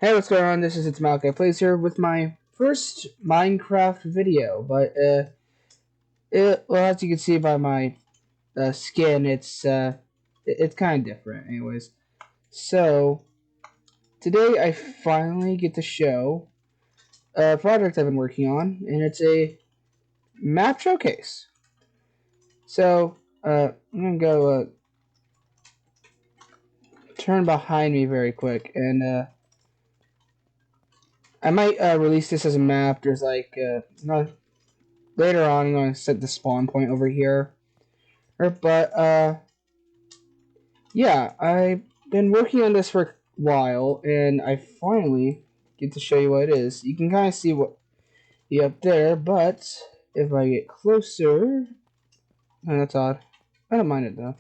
Hey, what's going on? This is It's Malachi Plays here with my first Minecraft video, but well, as you can see by my skin, it's kind of different, anyways. So today I finally get to show a project I've been working on, and it's a map showcase. So I'm gonna go turn behind me very quick, and I might release this as a map. There's like later on, I'm going to set the spawn point over here. But yeah, I've been working on this for a while, and I finally get to show you what it is. You can kind of see what up there, but if I get closer, oh, that's odd. I don't mind it though.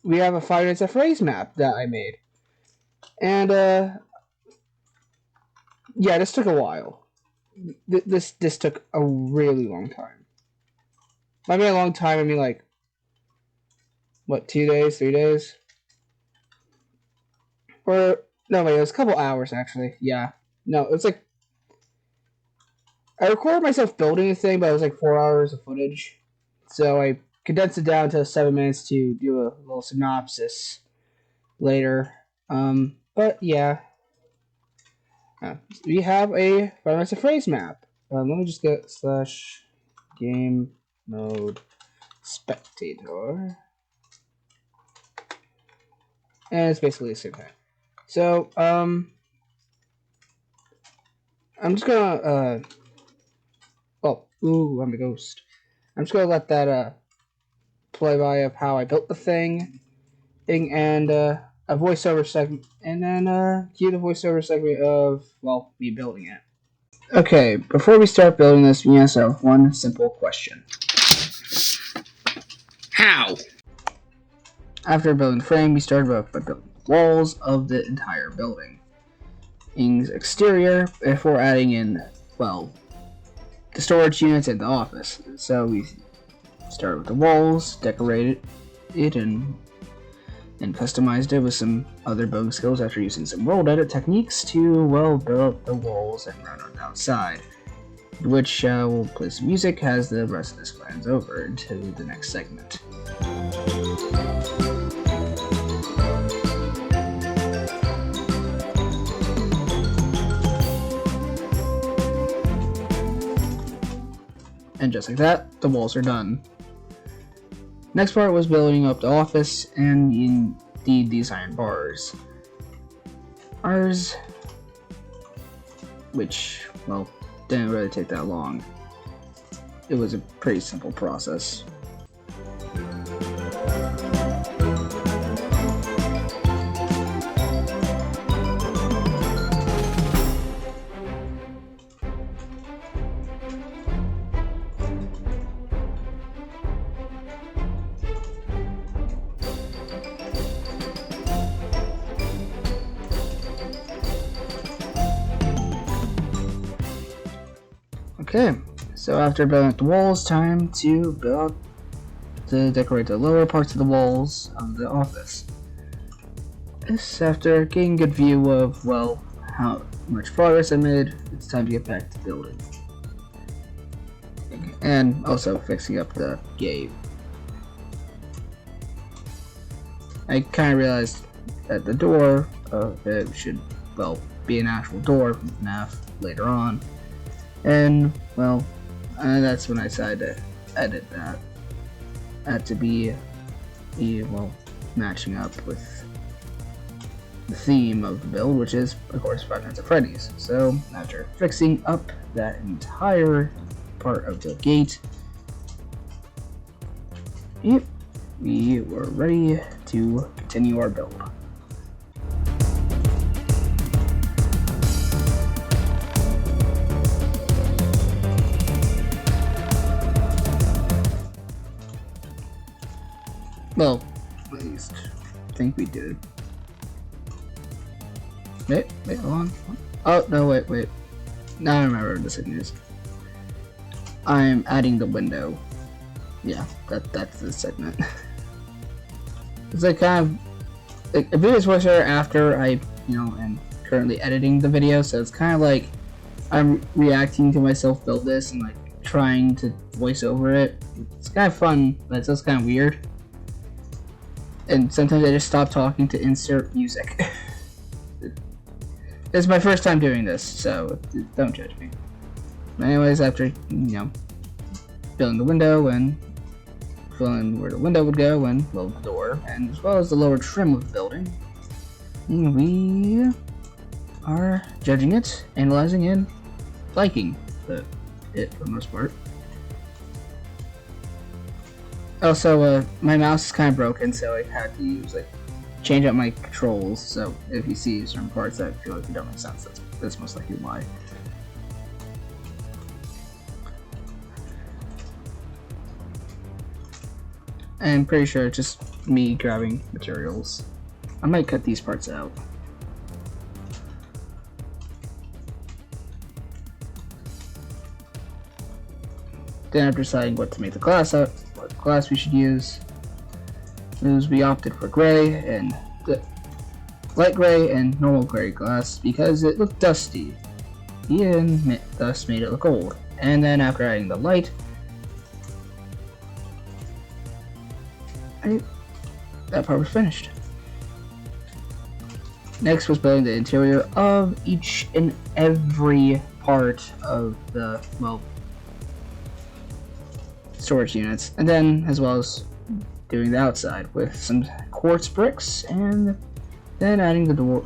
We have a 5 Nights at Freddy's map that I made, and yeah, this took a while. This took a really long time. I mean, a long time. I mean, like, what, 2 days, 3 days? Or, no, wait, it was a couple hours, actually. Yeah. No, it was like, I recorded myself building the thing, but it was like 4 hours of footage. So I condensed it down to 7 minutes to do a little synopsis later. But yeah. We have a Five Nights at Freddy's map. Let me just get /game mode spectator. And it's basically the same thing. So, I'm just gonna, I'm a ghost. I'm just gonna let that, play by of how I built the thing, and, a voiceover segment, and then, cue the voiceover segment of, well, me building it. Okay, before we start building this, we ask ourselves one simple question. How? After building the frame, we started by building the walls of the entire building. Exterior, before adding in, well, the storage units and the office. So we started with the walls, decorated it, and customized it with some other building skills after using some world edit techniques to, well, build up the walls and run on the outside. Which we'll play some music as the rest of this plans over into the next segment. And just like that, the walls are done. Next part was building up the office and indeed these iron bars. Which, well, didn't really take that long. It was a pretty simple process. Okay, so after building up the walls, time to decorate the lower parts of the walls of the office. This, after getting a good view of, well, how much progress I made, it's time to get back to building. And also fixing up the gate. I kind of realized that the door it should, well, be an actual door from FNAF later on. And, well, that's when I decided to edit that. Had to be, well, matching up with the theme of the build, which is, of course, Five Nights at Freddy's. So, after fixing up that entire part of the gate, yep, we were ready to continue our build. Well, at least I think we did. Wait, hold on. Oh, no, wait. Now I remember what this thing is. I'm adding the window. Yeah, that's the segment. It's like kind of a previous voiceover after I, am currently editing the video, so it's kind of like I'm reacting to myself build this and like trying to voice over it. It's kind of fun, but it's also kind of weird. And sometimes I just stop talking to insert music. It's my first time doing this, so don't judge me. But anyways, after, filling the window and filling where the window would go and load the door, and as well as the lower trim of the building, we are judging it, analyzing it, liking it for the most part. Also, my mouse is kind of broken, so I had to use change out my controls. So if you see certain parts that feel like they don't make sense, that's most likely why. I'm pretty sure it's just me grabbing materials. I might cut these parts out. Then after deciding what to make the class out, what class we should use, we opted for gray and light gray and normal gray glass because it looked dusty and thus made it look old. And then after adding the light, that part was finished. Next was building the interior of each and every part of the, storage units, and then as well as doing the outside with some quartz bricks, and then adding the door,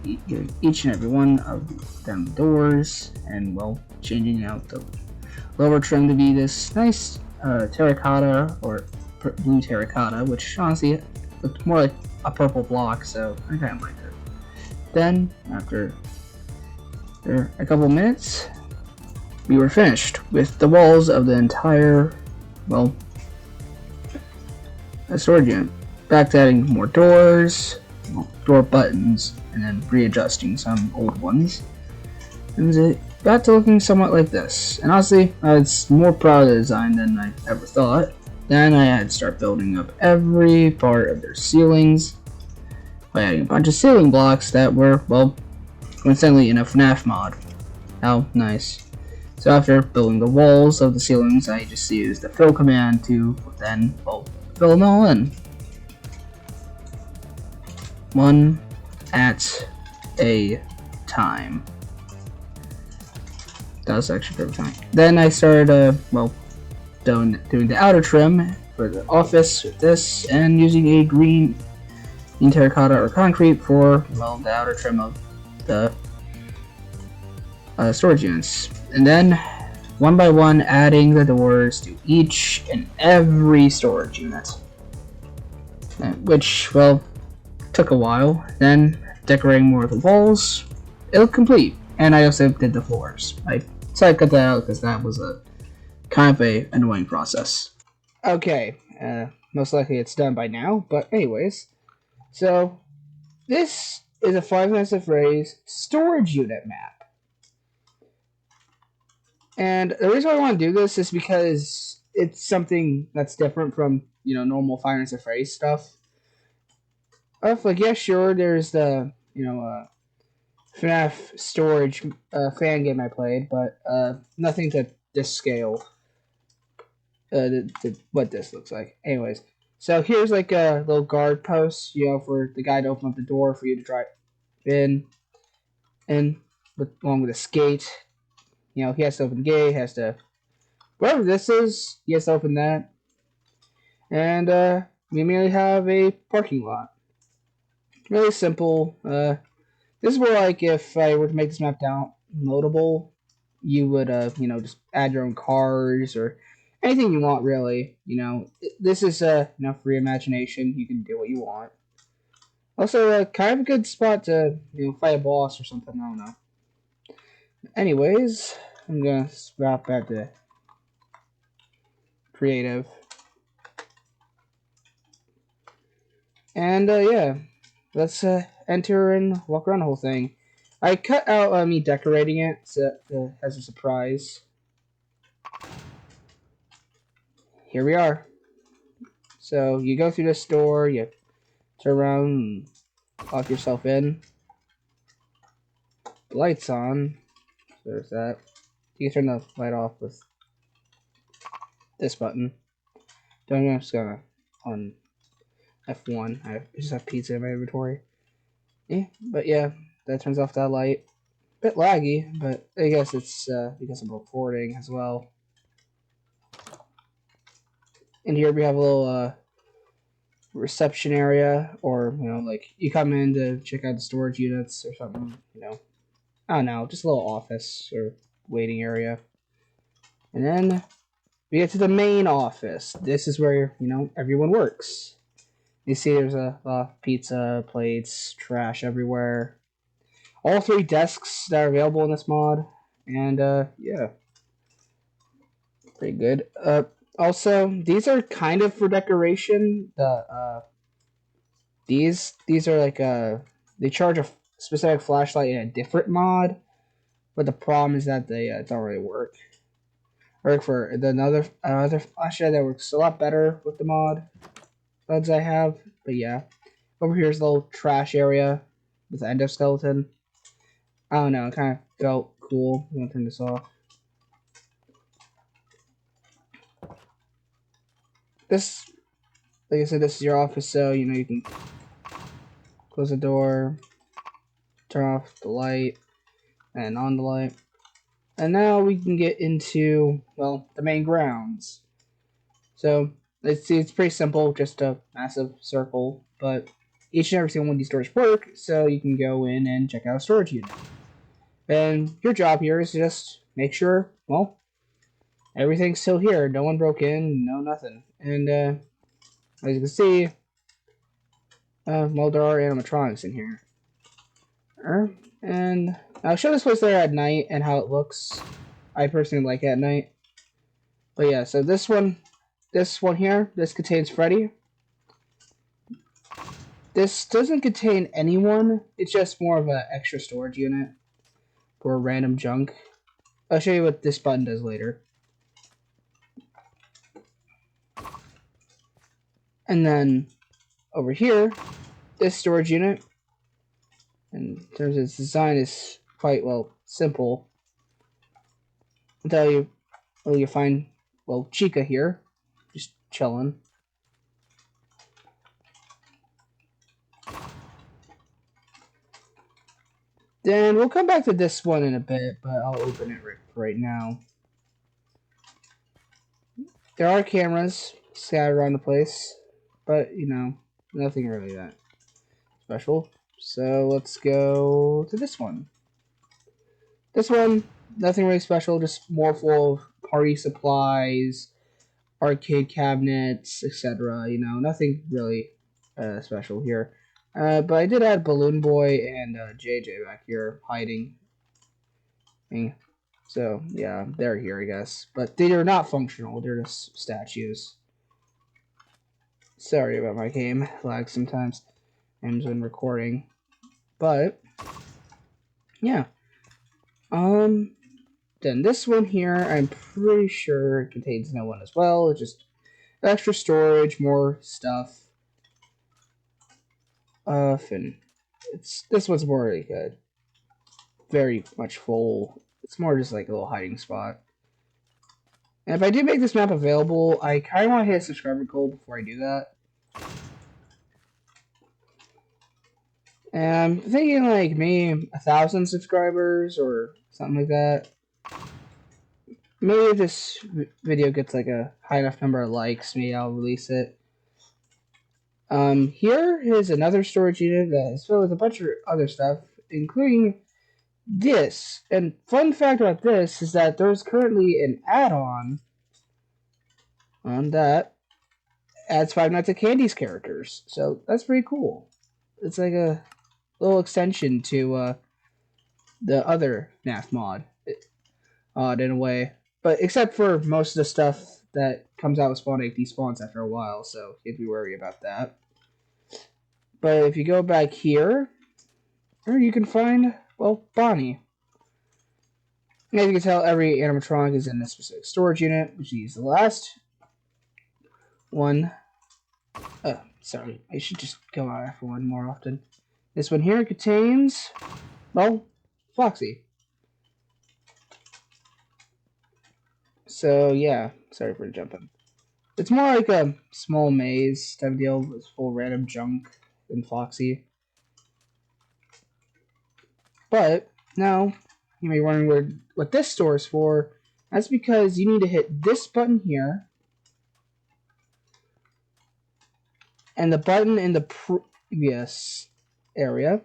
each and every one of them doors, and changing out the lower trim to be this nice terracotta or blue terracotta, which honestly looked more like a purple block, so I kind of liked it. Then after a couple minutes, we were finished with the walls of the entire a storage unit. Back to adding more doors, door buttons, and then readjusting some old ones. And it got to looking somewhat like this. And honestly, I was more proud of the design than I ever thought. Then I had to start building up every part of their ceilings by adding a bunch of ceiling blocks that were, coincidentally in a FNAF mod. How nice. So after building the walls of the ceilings, I just used the fill command to then, fill them all in. One at a time. That was actually perfect time. Then I started, doing the outer trim for the office with this, and using a green terracotta or concrete for, the outer trim of the storage units. And then, one by one, adding the doors to each and every storage unit. Which, took a while. Then, decorating more of the walls, it looked complete. And I also did the floors. So I cut that out because that was a kind of a annoying process. Okay, most likely it's done by now, but anyways. So, this is a 5 Minutes of Phrase storage unit map. And the reason why I want to do this is because it's something that's different from, normal 5 Minutes of Phrase stuff. Sure, there's the, FNAF storage fan game I played, but nothing to this scale. What this looks like. Anyways, so here's like a little guard post, for the guy to open up the door for you to drive in, and along with a skate. He has to open the gate, whatever this is, he has to open that. And we merely have a parking lot. Really simple. This is where, if I were to make this map downloadable, you would, just add your own cars or anything you want, really. This is, free imagination. You can do what you want. Also, kind of a good spot to, fight a boss or something. I don't know. Anyways, I'm gonna swap back to creative. And, yeah. Let's enter and walk around the whole thing. I cut out me decorating it so as a surprise. Here we are. So you go through the store, you turn around, and lock yourself in. The light's on. So there's that. You can turn the light off with this button. I'm just gonna on F1. I just have pizza in my inventory. Yeah, but yeah, that turns off that light. Bit laggy, but I guess it's because I'm recording as well. And here we have a little reception area, or like you come in to check out the storage units or something. I don't know, just a little office or waiting area. And then we get to the main office. This is where everyone works. You see, there's a pizza, plates, trash everywhere. All 3 desks that are available in this mod, and yeah, pretty good. Also, these are kind of for decoration. These are like they charge a specific flashlight in a different mod, but the problem is that they don't really work. Work for another flashlight that works a lot better with the mod buds I have. But yeah, over here's the little trash area with the endoskeleton. I don't know, it kind of felt cool. I'm gonna turn this off. This, like I said, this is your office, so you can close the door, turn off the light, and on the light. And now we can get into, well, the main grounds. So, it's pretty simple, just a massive circle, but each and every single one of these doors work, so you can go in and check out a storage unit. And your job here is to just make sure, well, everything's still here. No one broke in, no nothing. And, as you can see, well, there are animatronics in here. And I'll show this place there at night and how it looks. I personally like it at night. But yeah, so this one here, this contains Freddy. This doesn't contain anyone. It's just more of an extra storage unit for random junk. I'll show you what this button does later. And then over here, this storage unit, in terms of its design, is quite, well, simple. I'll tell you, well, you find, well, Chica here, just chilling. Then we'll come back to this one in a bit, but I'll open it right now. There are cameras scattered around the place, but, nothing really that special. So let's go to this one. This one, nothing really special, just more full of party supplies, arcade cabinets, etc. Nothing really special here. But I did add Balloon Boy and JJ back here hiding. So yeah, they're here, I guess. But they are not functional. They're just statues. Sorry about my game lag sometimes. I'm been recording, but yeah. Then this one here, I'm pretty sure it contains no one as well. It's just extra storage, more stuff. And this one's more really good. Very much full. It's more just like a little hiding spot. And if I do make this map available, I kind of want to hit a subscriber goal before I do that. And I'm thinking like maybe 1,000 subscribers or something like that. Maybe if this video gets like a high enough number of likes, maybe I'll release it. Here is another storage unit that is filled with a bunch of other stuff, including this. And fun fact about this is that there's currently an add-on on that adds Five Nights at Candy's characters. So that's pretty cool. It's like a little extension to the other FNAF mod, odd in a way. But except for most of the stuff that comes out with Spawn 8 despawns after a while, so you have to be wary about that. But if you go back here, you can find, well, Bonnie. As you can tell, every animatronic is in a specific storage unit, which is the last one. Sorry, I should just go out after one more often. This one here contains, well, Foxy. So yeah, sorry for jumping. It's more like a small maze type of deal with full random junk than Foxy. But now you may be wondering what this store is for. That's because you need to hit this button here and the button in the previous area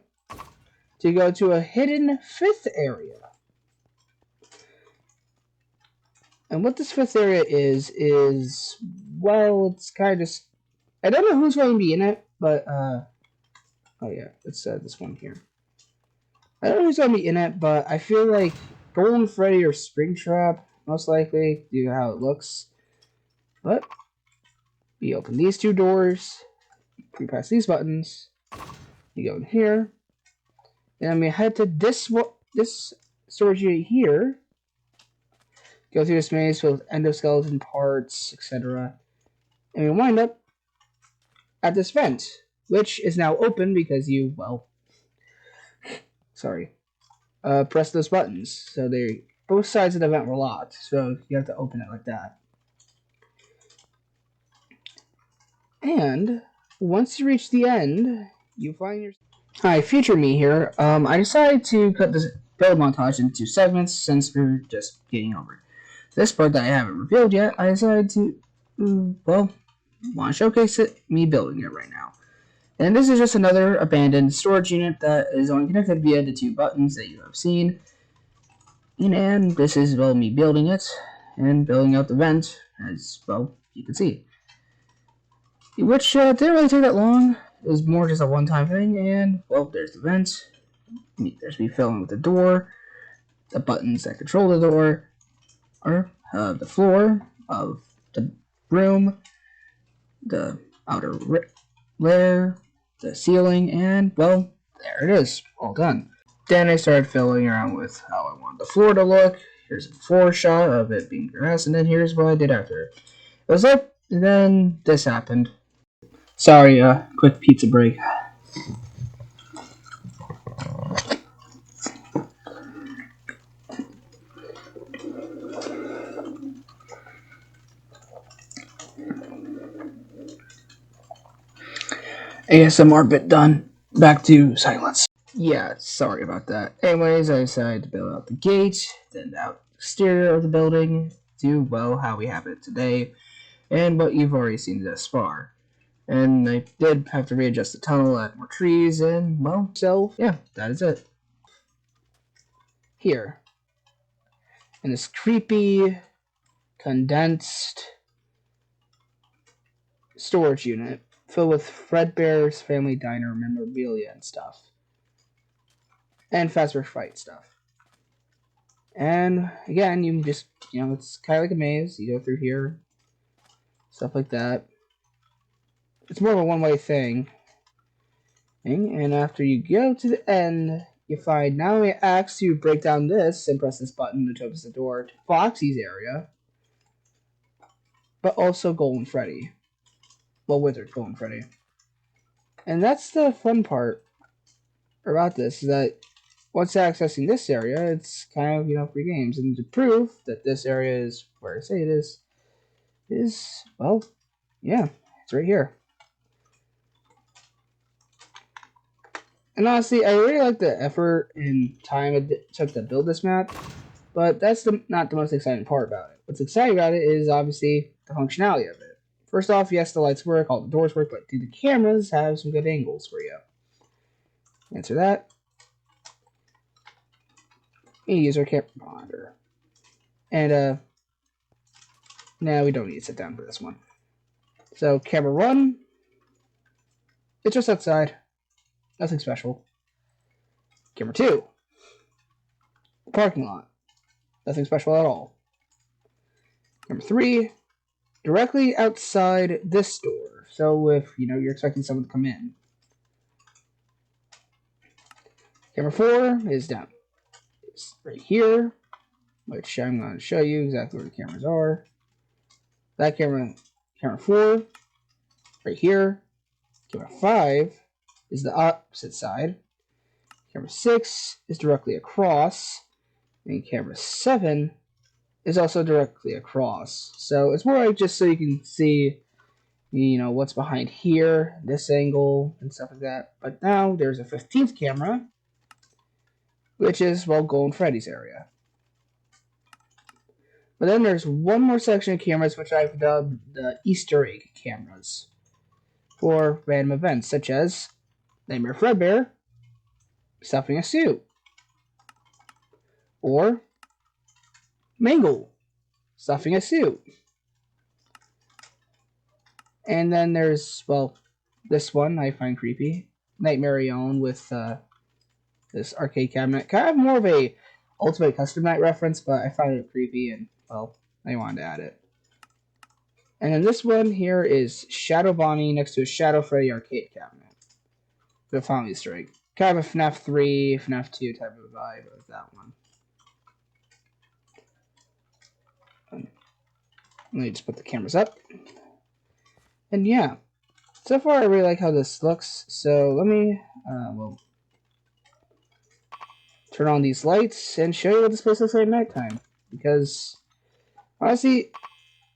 to go to a hidden 5th area. And what this 5th area is, well, it's kind of just, I don't know who's going to be in it, but, oh yeah, it's this one here. I don't know who's going to be in it, but I feel like Golden Freddy or Springtrap, most likely, due to how it looks. But, we open these 2 doors, we press these buttons, you go in here, and we head to this storage unit here, go through this maze filled with endoskeleton parts, etc. And we wind up at this vent, which is now open because you, well, sorry, press those buttons. So both sides of the vent were locked, so you have to open it like that. And once you reach the end, you find your... Hi, future me here. I decided to cut this build montage into segments since we're just getting over this part that I haven't revealed yet. I decided to, well, want to showcase me building it right now. And this is just another abandoned storage unit that is only connected via the 2 buttons that you have seen. And this is, well, me building it and building out the vent, as, well, you can see. Which didn't really take that long. It was more just a one-time thing, and, well, there's the vent. There's me filling with the door. The buttons that control the door are the floor of the room, the outer layer, the ceiling, and, well, there it is, all done. Then I started filling around with how I want the floor to look. Here's a before shot of it being grass, and then here's what I did after. It was like, then this happened. Sorry, quick pizza break. ASMR bit done. Back to silence. Yeah, sorry about that. Anyways, I decided to build out the gate, then the exterior of the building, to, well, how we have it today, and what you've already seen thus far. And I did have to readjust the tunnel, add more trees, and, well, so, yeah, that is it. Here, in this creepy, condensed storage unit filled with Fredbear's Family Diner memorabilia and stuff. And Fast Fight stuff. And again, you just, it's kind of like a maze. You go through here, stuff like that. It's more of a one-way thing. And after you go to the end, you find not only axe to break down this and press this button which opens the door to Foxy's area, but also Golden Freddy. Well, Wizard Golden Freddy. And that's the fun part about this, is that once accessing this area, it's kind of, free games. And to prove that this area is where I say it is, well, yeah, it's right here. And honestly, I really like the effort and time it took to build this map, but that's not the most exciting part about it. What's exciting about it is obviously the functionality of it. First off, yes, the lights work, all the doors work, but do the cameras have some good angles for you? Answer that. We use our camera monitor. And, now we don't need to sit down for this one. So, camera 1, it's just outside. Nothing special. Camera 2, the parking lot. Nothing special at all. Camera 3, directly outside this door. So if, you're expecting someone to come in. Camera 4 is down. It's right here, which I'm going to show you exactly where the cameras are. That camera 4, right here. Camera 5 is the opposite side. Camera 6 is directly across, and camera 7 is also directly across. So it's more like just so you can see, you know, what's behind here, this angle, and stuff like that. But now there's a 15th camera, which is, well, Golden Freddy's area. But then there's one more section of cameras which I've dubbed the Easter egg cameras for random events, such as Nightmare Fredbear stuffing a suit, or Mangle stuffing a suit. And then there's, well, this one I find creepy. Nightmare Own with this arcade cabinet. Kind of more of a Ultimate Custom Night reference, but I find it creepy and, well, I wanted to add it. And then this one here is Shadow Bonnie next to a Shadow Freddy arcade cabinet. The final Easter egg. Kind of a FNAF 3, FNAF 2 type of vibe of that one. Let me just put the cameras up. And yeah, so far I really like how this looks. So let me, well, turn on these lights and show you what this place looks like at nighttime. Because, honestly,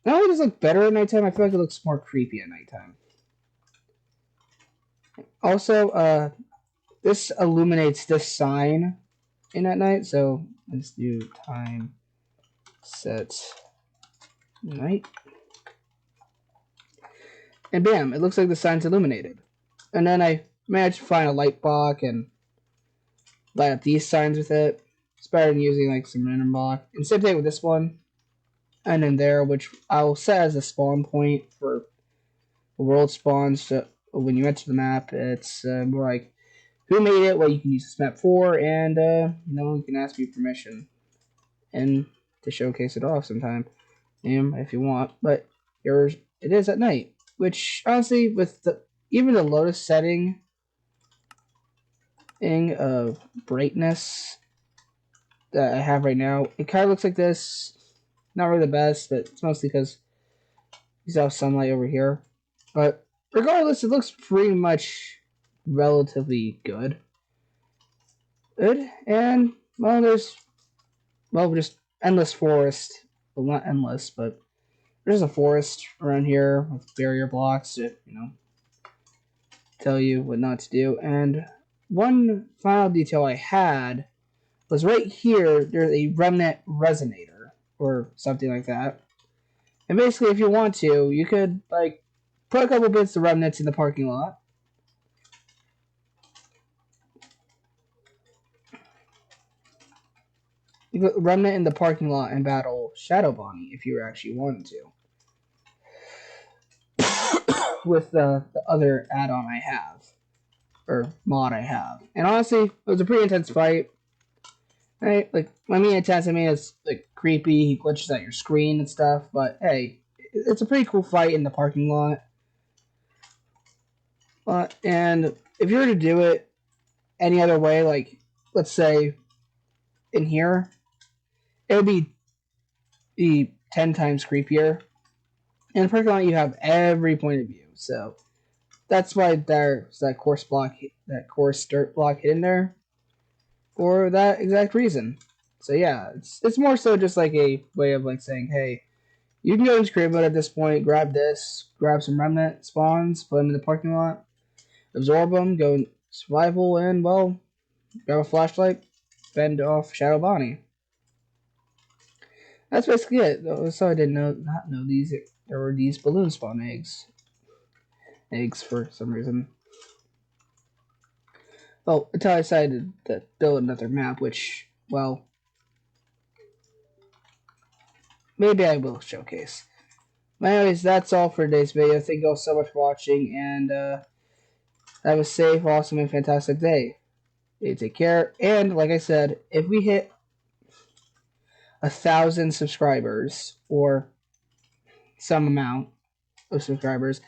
not only does it look better at nighttime, I feel like it looks more creepy at nighttime. Also, this illuminates this sign in at night, so let's do time set night. And bam, it looks like the sign's illuminated. And then I managed to find a light block and light up these signs with it. It's better than using like some random block. And same thing with this one. And then there, which I'll set as a spawn point for the world spawns. So when you enter the map, it's more like who made it, what you can use this map for, and you know, you can ask me permission and to showcase it off sometime, if you want. But yours, it is at night, which honestly, with the even the lowest setting of brightness that I have right now, it kind of looks like this. Not really the best, but it's mostly because you still have sunlight over here. But regardless, it looks pretty much relatively good. And well, there's just endless forest. Well, not endless, but there's a forest around here with barrier blocks to, you know, tell you what not to do. And one final detail I had was right here, there's a remnant resonator or something like that. And basically, if you want to, you could like put a couple bits of remnants in the parking lot. You could remnant in the parking lot and battle Shadow Bonnie if you actually wanted to. With the other add-on I have, or mod I have. And honestly, it was a pretty intense fight. Right? Like, I mean, intense, I mean, it's like creepy, he glitches at your screen and stuff, but hey, it's a pretty cool fight in the parking lot. And if you were to do it any other way, like, let's say, in here, it would be 10 times creepier. In the parking lot, you have every point of view, so that's why there's that course dirt block hidden there, for that exact reason. So yeah, it's more so just like a way of like saying, hey, you can go into creative mode at this point, grab this, grab some remnant spawns, put them in the parking lot, absorb them, go in survival, and well, grab a flashlight, fend off Shadow Bonnie. That's basically it. So I did not know there were these balloon spawn eggs for some reason. Well, until I decided to build another map, which, well, maybe I will showcase. But anyways, that's all for today's video. Thank you all so much for watching, and have a safe, awesome, and fantastic day. You take care, and like I said, if we hit 1,000 subscribers, or some amount of subscribers,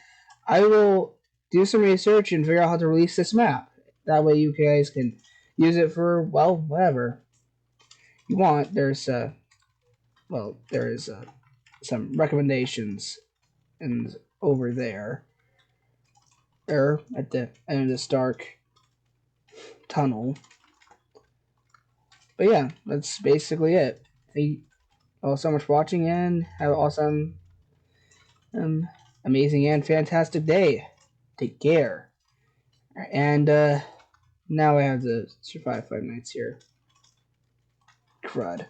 I will do some research and figure out how to release this map. That way you guys can use it for, well, whatever you want. There's some recommendations and over there at the end of this dark tunnel. But yeah, that's basically it. Thank you all so much for watching, and have an awesome, amazing, and fantastic day. Take care. And now I have to survive 5 nights here. Crud.